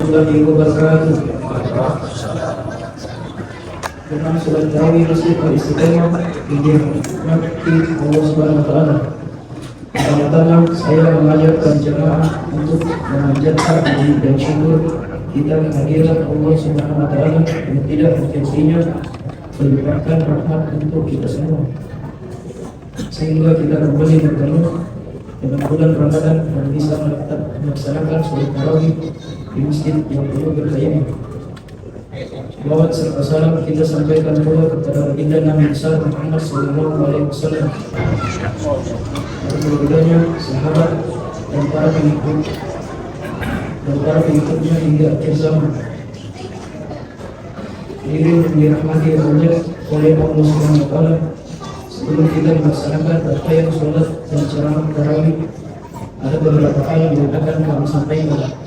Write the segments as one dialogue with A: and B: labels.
A: warahmatullahi wabarakatuh. Dengan sholat tarawih masjid Al-Istiqamah dirahmati Allah Subhanahu wa taala. Pertama-tama saya mengajarkan jemaah untuk memanjatkan puji dan syukur kita kehadiran Allah Subhanahu wa taala yang tidak terhentinya melimpahkan rahmat untuk kita semua, sehingga kita kembali bertemu dengan bulan Ramadan dan bisa melaksanakan sholat tarawih di masjid yang penuh berkah. Salawat serta salam kita sampaikan pula kepada baginda Nabi besar Muhammad sallallahu alaihi wasallam, keluarganya, sahabat dan para pengikutnya hingga akhir zaman. Ini dirahmati oleh Allah Subhanahu wa taala. Sebelum kita melaksanakan rangkaian sholat dan ceramah tarawih, ada beberapa hal yang akan kami sampaikan.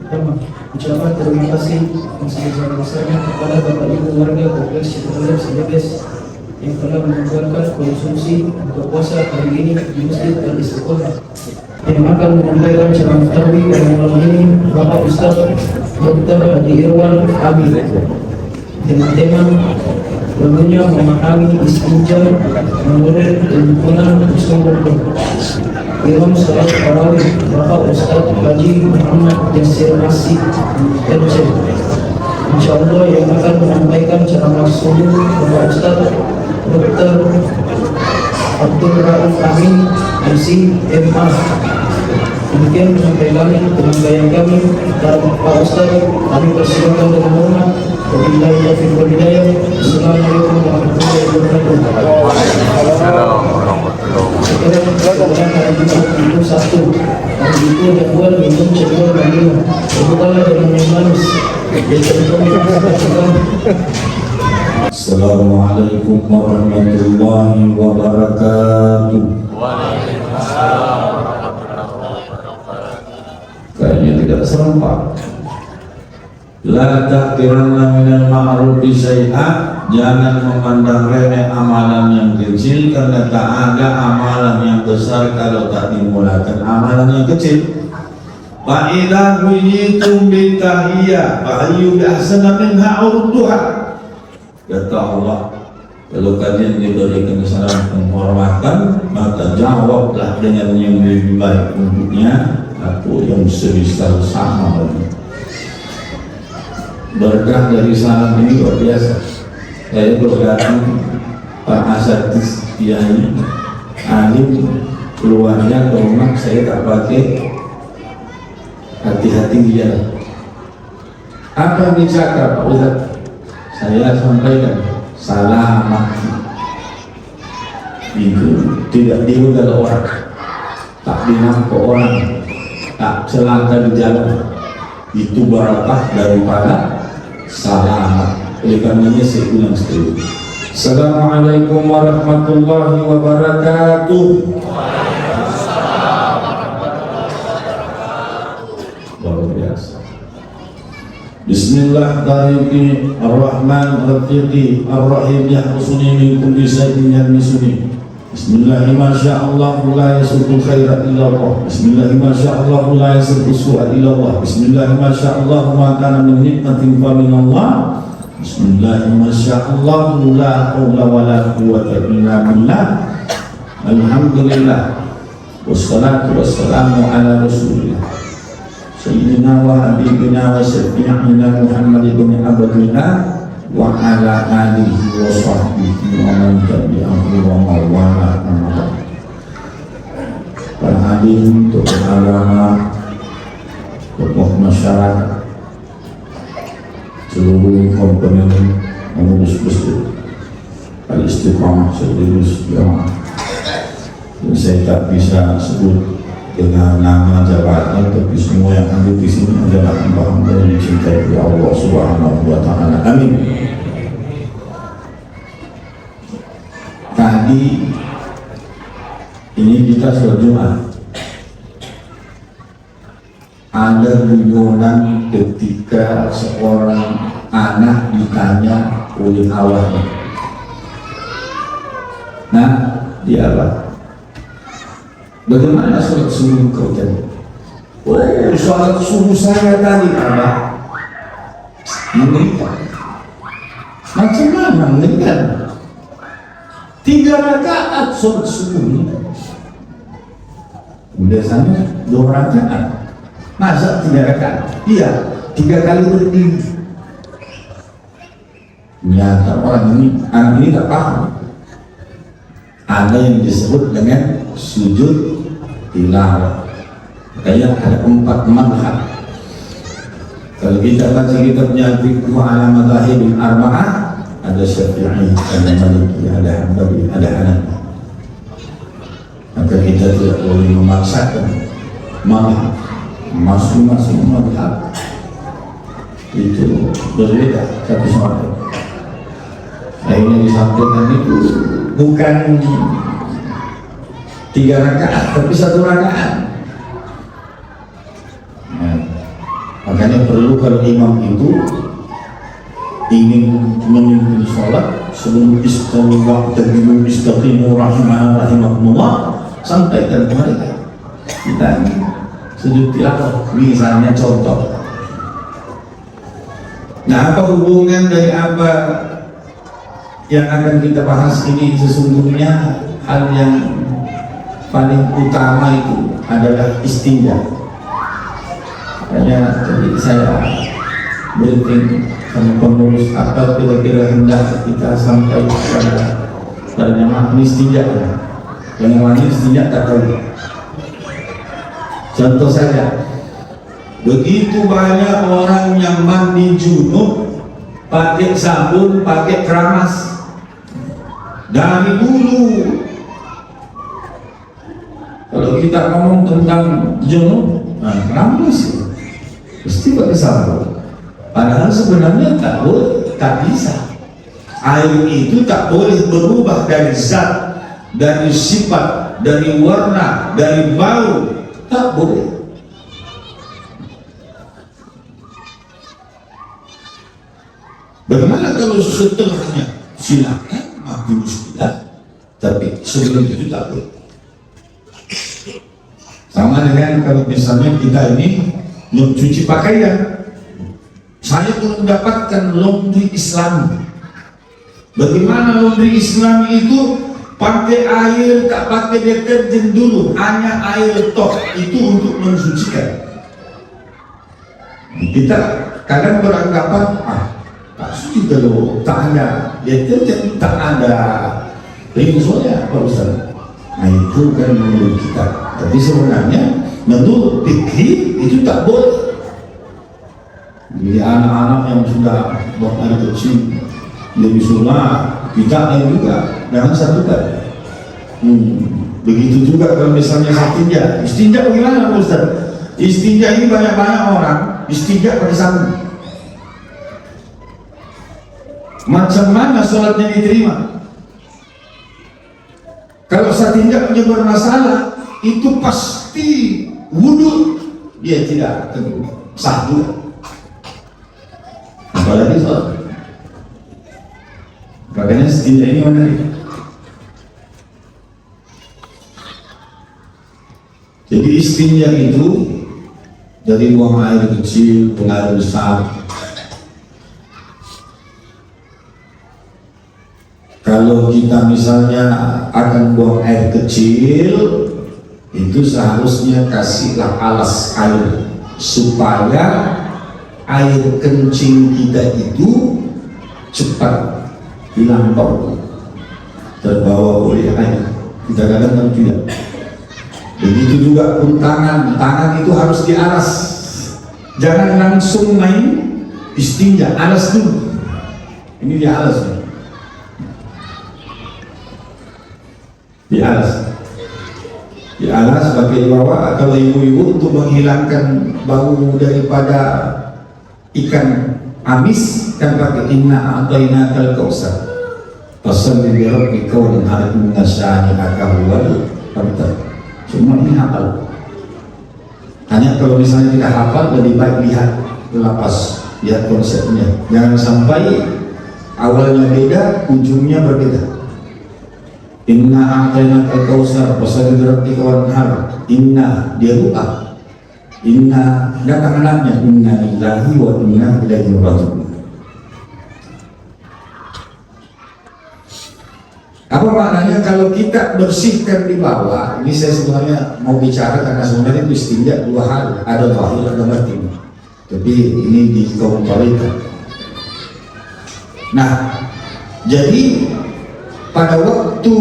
A: Pertama, ucapan terima kasih yang sebesar-besarnya kepada Bapak Ibu warga Kompleks Citra Sidebes yang telah mengeluarkan konsumsi buka puasa hari ini di Masjid Al-Istiqamah. Yang akan menyampaikan ceramah tarawih pada malam ini Bapak Ustaz Dr. Haji Irwan Abi dengan tema bagaimana memahami istinja menurut tuntunan Rasulullah. Imam sholat tarawih Bapak Ustaz Haji Muhammad Yasir Masih MC, insyaallah yang akan menyampaikan ceramah subuh Bapak Ustaz Dr. Abdul Rauf Amin MC MA. Demikian penyampaian dengan kami dan Pak Ustaz, kami persilakan dengan hormat. Wabillahi taufiq wal hidayah. Assalamualaikum warahmatullahi wabarakatuh. Sekarang hari Jumat itu Sabtu, hari itu jadwal minum cendol vanila. Berbukalah dengan yang manis.
B: Assalamualaikum warahmatullahi wabarakatuh. Kayaknya tidak serempak. La tahqiranna minal ma'rufi syai'a, jangan memandang remeh amalan yang kecil, karena tak ada amalan yang besar kalau tak dimulakan amalan yang kecil. Fa idza huyitum bi tahiyyah fa hayyu bi ahsana minha urduha. Kata Allah, kalau kalian diberikan salam penghormatan, maka jawablah dengan yang lebih baik untuknya atau yang sebesar sama lagi. Berkah dari salam ini luar biasa. Saya berdatang Pak Asatidz Kiai alim keluarnya ke rumah, saya tak pakai hati-hati dia. Apa yang dicakap Pak Ustaz? Saya sampaikan salamat itu tidak diugal orang, tak dinampok orang, tak celaka di jalan, itu barakah daripada salamat. Oleh karenanya saya ulang sekali. Assalamualaikum warahmatullahi wabarakatuh. Luar biasa. Bismillahirrahmanirrahim. Ar-Rahim yahsuni min kulli shay'in yahmisuni. Bismillahi masya'allah la yasuddu khairan illallah. Bismillahi masya'allah la yasuddu su'a illallah. Bismillahi masya'allah ma kana min nikmatin fa min Allah. Bismillahi masya'allah la haula wa la quwwata illa billah. Alhamdulillah wassalatu wassalamu ala rasulillah sayyidina wa habibina wa syafi'ina Muhammad ibn Abdillah wa ala alihi wa sahbihi wa man tabi'ahu wa mawala. Para alim, tokoh agama, tokoh masyarakat, seluruh komponen pengurus masjid Al-Istiqamah seluruh jamaah. Dan saya tak bisa sebut dengan nama jabatan, tapi semua yang hadir di sini adalah hamba-hamba yang dicintai oleh Allah Subhanahu wa taala. Amin. Tadi ini kita sholat Jumat, ada guyonan ketika seorang anak ditanya oleh awalnya. Nah, dia apa? Bagaimana sholat subuh kau tadi? Oh, sholat subuh saya tadi ada meningkat. Macam mana meningkat? 3 rakaat sholat subuh. Biasanya 2 rakaat. Masa 3 rakaat? Iya, 3 kali berdiri. Nyata orang ini, anak ini tak paham. Ada yang disebut dengan sujud tilawah. Kayak ada 4 madhab. Kalau kita baca kitabnya Fiqh ala Madhahib al-Arba'ah, ada Syafi'i, ada Maliki, ada Hambali, ada Hanafi. Maka kita tidak boleh memaksakan madhab. Masing-masing madhab itu berbeda satu sama lain. Akhirnya disampaikan itu bukan 3 rakaat, tapi 1 rakaat. Makanya perlu kalau imam itu ingin memimpin sholat sebelum istaqimu rahimahumullah, sampaikan kepada kita sujud tilawah misalnya contoh. Nah, apa hubungan dari apa yang akan kita bahas ini? Sesungguhnya hal yang paling utama itu adalah istinja. Makanya tadi saya briefing sama pengurus apa kira-kira hendak kita sampaikan pada jamaah istinja. Yang lain istinja tak tahu. Contoh saja, begitu banyak orang yang mandi junub pakai sabun, pakai keramas dari dulu. Kalau kita ngomong tentang junub, keramas mesti pakai sabun. Padahal sebenarnya tak boleh, tak bisa. Air itu tak boleh berubah dari zat, dari sifat, dari warna, dari bau, tak boleh. Bagaimana kalau setelahnya? Silakan, makin tidak, tapi sebelum itu tak boleh. Sama dengan kalau misalnya kita ini mencuci pakaian, saya belum mendapatkan laundry Islami. Bagaimana laundry Islami itu? Pakai air, tak pakai deterjen dulu, hanya air tok, itu untuk mensucikan. Kita kadang beranggapan, tak suci kalau tak ada deterjen, tak ada rinsonya, Pak Ustaz. Nah itu kan menurut kita. Tapi sebenarnya menurut fikih itu tak boleh. Jadi anak-anak yang sudah buat air kecil lebih sunnah, kita yang juga jangan satukan. Begitu juga kalau misalnya istinja. Istinja bagaimana Ustaz? Istinja ini banyak-banyak orang istinja pakai sabun. Macam mana sholatnya diterima? Kalau istinja punya bermasalah, itu pasti wudhu dia tidak sah juga. Apalagi sholat. Makanya istinja ini menarik. Jadi istinja itu dari buang air kecil, buang air besar. Kalau kita misalnya akan buang air kecil, itu seharusnya kasihlah alas air supaya air kencing kita itu cepat hilang bau, terbawa oleh air. Kita kadang-kadang tidak. Begitu juga pun tangan itu harus dialas. Jangan langsung main istinja, alas dulu. Ini dialas. Dialas pakai bawah. Kalau ibu-ibu untuk menghilangkan bau daripada ikan amis kan pakai inna a'tainakal kautsar. Fashalli li rabbika wanhar inna syani'aka huwal abtar. Cuma ini hafal. Hanya kalau misalnya tidak hafal, lebih baik lihat lapas, lihat konsepnya. Jangan sampai awalnya beda, ujungnya berbeda. Inna a'tainakal kautsar fashalli li rabbika wanhar. Inna dia lupa.
C: Inna datang anaknya, inna lillahi wa inna ilaihi raji'un. Apa maknanya kalau kita bersihkan di bawah? Ini saya sebenarnya mau bicara karena sebenarnya itu istinja dua hal, ada zahir ada batin. Tapi ini dikomparikan. Nah, jadi pada waktu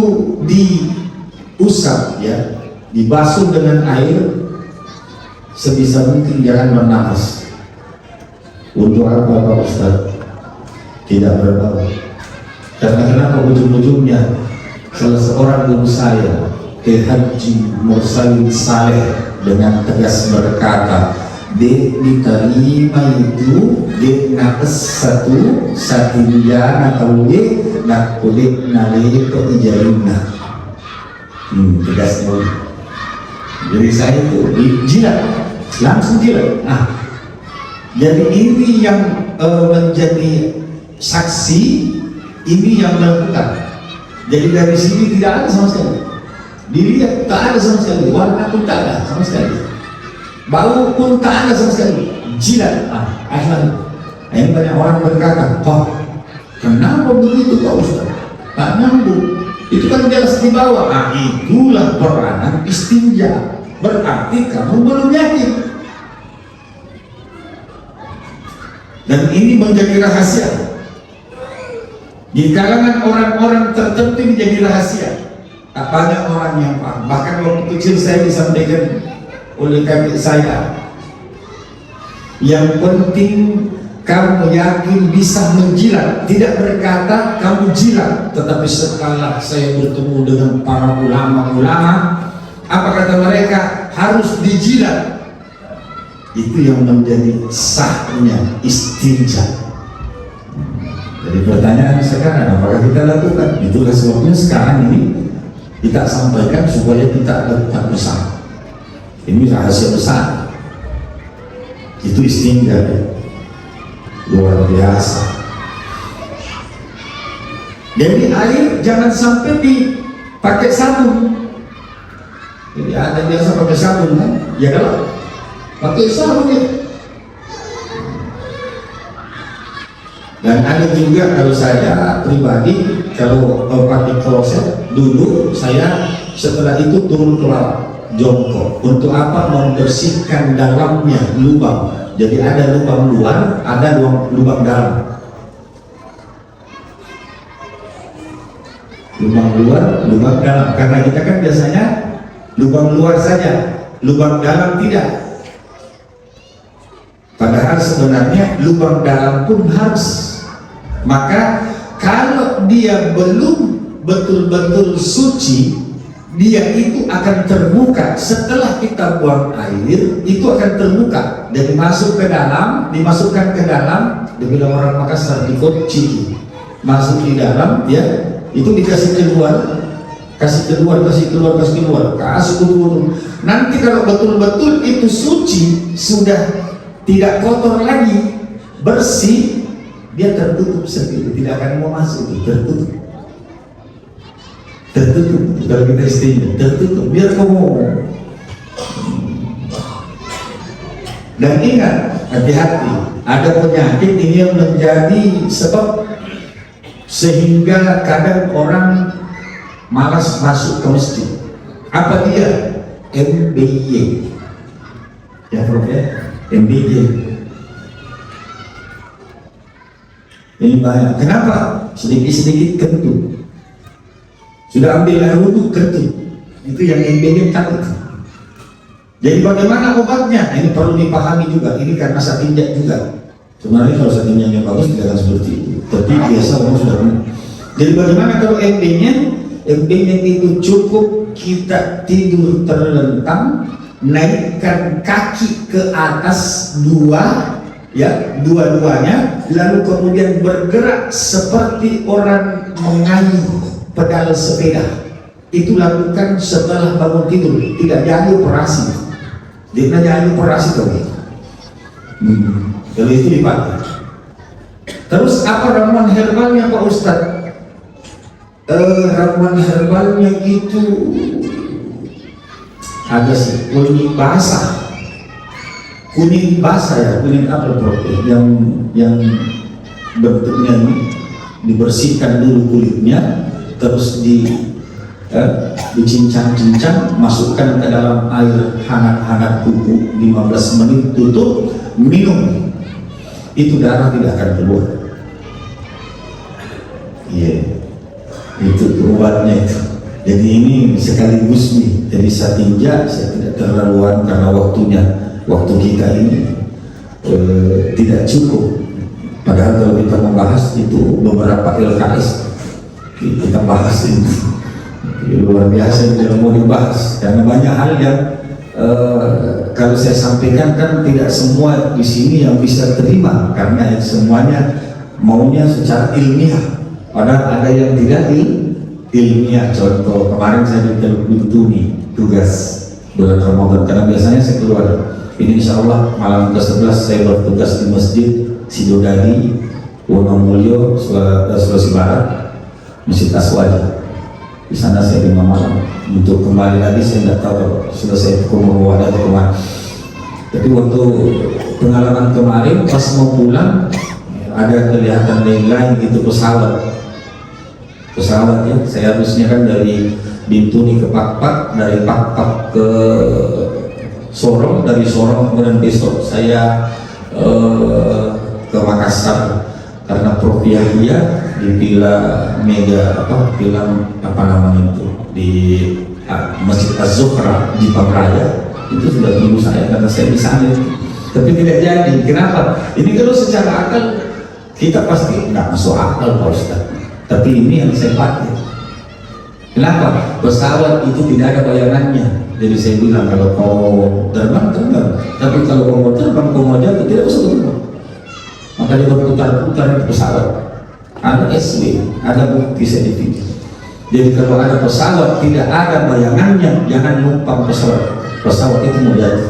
C: diusap ya, dibasuh dengan air, sebisa mungkin jangan bernafas. Untuk apa Pak Ustaz? Tidak berbau. Karena kenapa ujung-ujungnya salah seorang guru saya, Kiai Haji Mursalin Saleh, dengan tegas berkata, dek diterima itu dek nakes satu satinja atau dek nak kulit nalih ke ijarina. Tegas dulu. Jadi saya itu jilat, langsung jilat. Nah, jadi ini yang menjadi saksi, ini yang melakukan. Jadi dari sini tidak ada sama sekali. Dilihat tak ada sama sekali, warna pun tak ada sama sekali, bau pun tak ada sama sekali. Jilat. Ini banyak orang berkata, Pak, kenapa begitu Pak Ustaz? Tak nyambung. Itu kan jelas di bawah. Itulah peranan istinja. Berarti kamu belum yakin. Dan ini menjadi rahasia. Di kalangan orang-orang tertentu menjadi rahasia. Tak banyak orang yang paham. Bahkan waktu kecil saya disampaikan oleh kakek saya, yang penting kamu yakin bisa menjilat, tidak berkata kamu jilat. Tetapi setelah saya bertemu dengan para ulama-ulama, apa kata mereka? Harus dijilat. Itu yang menjadi sahnya istinja. Jadi pertanyaan sekarang, apakah kita lakukan? Itulah sebabnya sekarang ini kita sampaikan supaya kita lakukan bersama. Ini rahasia besar. Itu istinja, luar biasa. Jadi air jangan sampai dipakai sabun. Jadi ada biasa pakai sabun kan? Ya kalau pakai sabun ya. Dan ada juga kalau saya pribadi, kalau pakai kloset dulu saya setelah itu turun ke bawah jongkok. Untuk apa? Membersihkan dalamnya lubang. Jadi ada lubang luar, ada lubang dalam. Lubang luar, lubang dalam. Karena kita kan biasanya lubang luar saja, lubang dalam tidak. Padahal sebenarnya lubang dalam pun harus. Maka kalau dia belum betul-betul suci, dia itu akan terbuka. Setelah kita buang air, itu akan terbuka. Jadi masuk ke dalam, dimasukkan ke dalam. Dibilang orang Makassar dikociki, masuk di dalam, ya itu dikasih keluar, kasih keluar. Nanti kalau betul-betul itu suci, sudah tidak kotor lagi, bersih, dia tertutup sendiri, tidak akan mau masuk, tertutup. Kalau kita istinja, tertutup, biar kamu. Dan ingat, hati-hati, ada penyakit ini yang menjadi sebab sehingga kadang orang malas masuk ke masjid. Apa dia? MBY. Ya Prof ya, MBY. Ini banyak. Kenapa? Sedikit-sedikit kentut. Sudah ambil air wudhu kentut. Itu yang MBY takut. Jadi bagaimana obatnya? Ini perlu dipahami juga. Ini karena satinja juga. Sebenarnya kalau satinjanya bagus tidak akan seperti itu. Tapi biasa orang sudah benar. Jadi bagaimana kalau MBY-nya? MBY-nya itu cukup kita tidur terlentang, naikkan kaki ke atas dua-duanya, lalu kemudian bergerak seperti orang mengayuh pedal sepeda. Itu lakukan setelah bangun tidur, tidak jadi operasi. Dia jadi operasi kalau itu dipakai. Terus apa ramuan herbalnya Pak Ustadz? Ramuan herbalnya itu ada sih kunyit basah. kuning basah ya, kuning apa Prof? Yang bentuknya ini dibersihkan dulu kulitnya, terus dicincang-cincang, masukkan ke dalam air hangat-hangat kuku 15 menit, tutup, minum, itu darah tidak akan keluar. Iya, itu obatnya itu. Jadi ini sekaligus nih, jadi saya tinjak, saya tidak terlaluan karena waktu kita ini tidak cukup. Padahal kalau kita membahas itu beberapa LKS kita bahas itu luar biasa, tidak mau dibahas karena banyak hal yang kalau saya sampaikan kan tidak semua di sini yang bisa terima karena semuanya maunya secara ilmiah, padahal ada yang tidak ilmiah. Contoh kemarin saya dituni tugas bulan Ramadan karena biasanya saya keluar. Ini insya Allah malam ke-11 saya bertugas di Masjid Sidodadi Wonomulyo, Sulawesi Barat, Masjid Aswad. Di sana saya 5 malam. Untuk kembali lagi saya tidak tahu sudah saya pukul atau kemana. Tapi waktu pengalaman kemarin pas mau pulang ada kelihatan lain gitu pesawat ya. Saya harusnya kan dari Bintuni ke Pakpak, dari Pakpak ke Sorong, dari Sorong kemudian besok saya ke Makassar karena Prof Yahya di Villa Mega apa namanya itu di Masjid Az-Zuhra di Pakraya itu sudah tunggu saya karena saya di sana, tapi tidak jadi. Kenapa? Ini kalau secara akal kita pasti nggak masuk akal Pak Ustaz, tapi ini yang saya pakai. Kenapa? Pesawat itu tidak ada bayangannya. Jadi saya bilang kalau kau terbang, tapi kalau kau mau terbang, kau mau jatuh, tidak usah terbang. Maka dia berputar-putar di pesawat. Ada SW, ada bukti saya di video. Jadi kalau ada pesawat tidak ada bayangannya, jangan numpang pesawat itu mau jatuh.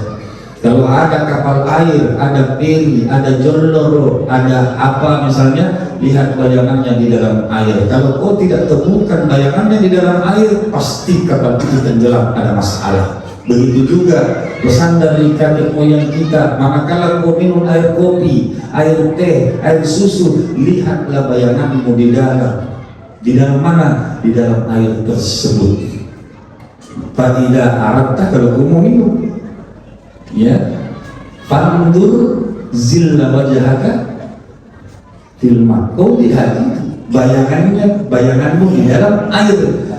C: Kalau ada kapal air, ada peri, ada joloro, ada apa misalnya, lihat bayangannya di dalam air. Kalau kau tidak temukan bayangannya di dalam air, pasti kapal itu tenggelam, ada masalah. Begitu juga pesan dari kakek moyang kita, manakala kau minum air kopi, air teh, air susu, lihatlah bayanganmu di dalam. Di dalam mana? Di dalam air tersebut. Faidah arabta, kalau kau mau minum, ya, fandur zilla wajhaka fil ma. Kau lihat itu bayanganmu di dalam air.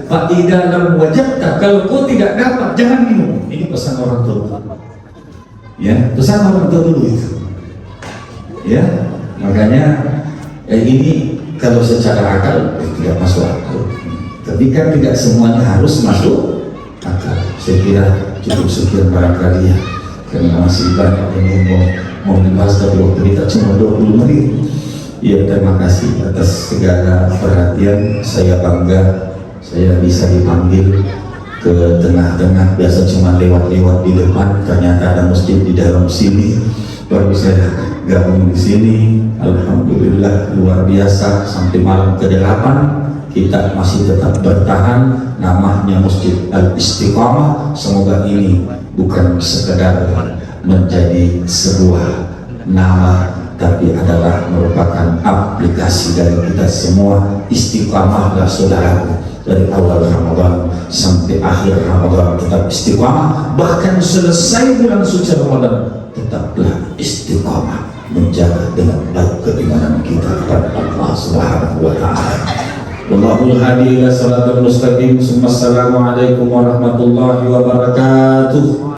C: Faidah lam wajhaka, kalau kau tidak dapat jangan minum. Ini pesan orang tua. Ya, pesan orang tua dulu itu. Ya, makanya ini kalau secara akal tidak masuk akal. Tapi kan tidak semuanya harus masuk akal. Saya kira cukup sekian barangkali ya. Karena masih banyak yang mau dibahas, tapi waktu kita cuma 20 menit. Ya, terima kasih atas segala perhatian. Saya bangga saya bisa dipanggil ke tengah-tengah. Biasa cuma lewat-lewat di depan, ternyata ada masjid di dalam sini. Baru saya gabung di sini. Alhamdulillah luar biasa, sampai malam ke-8 kita masih tetap bertahan. Namanya Masjid Al-Istiqamah. Semoga ini bukan sekedar menjadi sebuah nama, tapi adalah merupakan aplikasi dari kita semua. Istiqamahlah saudaraku, dari awal Ramadan sampai akhir Ramadan tetap istiqamah. Bahkan selesai bulan suci Ramadan tetaplah istiqamah, menjaga dengan baik keimanan kita kepada Allah Subhanahu wa Ta'ala. Wallahul hadi ila siratal mustaqim. Assalamualaikum warahmatullahi wabarakatuh.